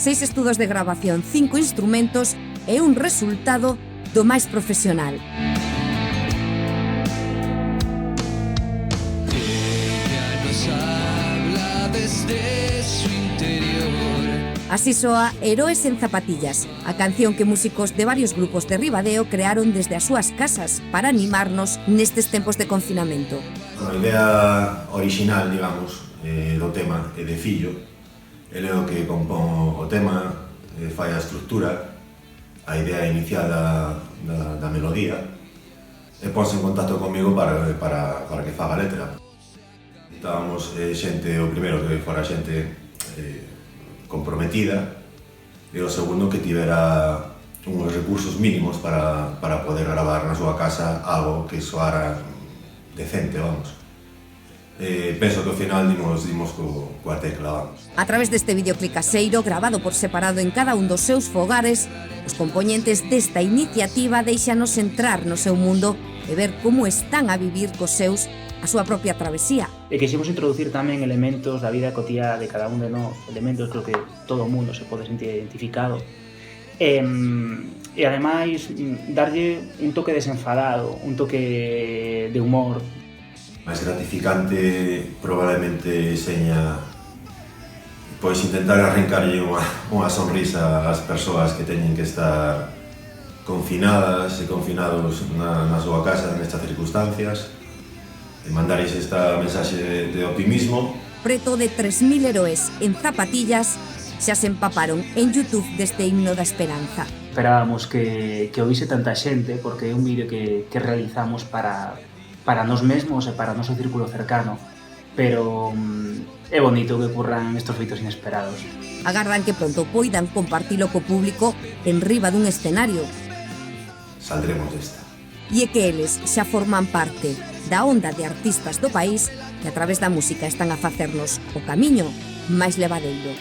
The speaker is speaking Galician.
6 estudos de grabación, 5 instrumentos e un resultado do máis profesional. Así soa Heroes en zapatillas, a canción que músicos de varios grupos de Ribadeo crearon desde as súas casas para animarnos nestes tempos de confinamento. A idea orixinal, digamos, do tema é de Fillo. Ele é o que compón o tema, fai a estructura, a idea inicial da melodía, e ponse en contacto comigo para que faga a letra. Estábamos xente, o primeiro que fora xente comprometida, e o segundo que tivera uns recursos mínimos para poder gravar na súa casa algo que soara decente, vamos. Penso que ao final dimos coa tecla, vamos. A través deste videoclip caseiro, grabado por separado en cada un dos seus fogares, os compoñentes desta iniciativa deixanos entrar no seu mundo e ver como están a vivir cos seus a súa propia travesía. E quixemos introducir tamén elementos da vida cotiá de cada un de nós, elementos creo que todo o mundo se pode sentir identificado. E ademais, darlle un toque desenfadado, un toque de humor. Máis gratificante probablemente seña pois intentar arrancarlle unha sonrisa ás persoas que teñen que estar confinadas e confinados na súa casa nestas circunstancias, e mandarles esta mensaxe de optimismo. Preto de 3.000 heroes en zapatillas xa se empaparon en YouTube deste himno da esperanza. Esperábamos que o vise tanta xente, porque é un vídeo que realizamos para nós mesmos e para o noso círculo cercano, pero é bonito que ocurran estos feitos inesperados. Agardan que pronto poidan compartilo co público en riba dun escenario. Saldremos desta. E é que eles xa forman parte da onda de artistas do país que a través da música están a facernos o camiño máis levadeiro.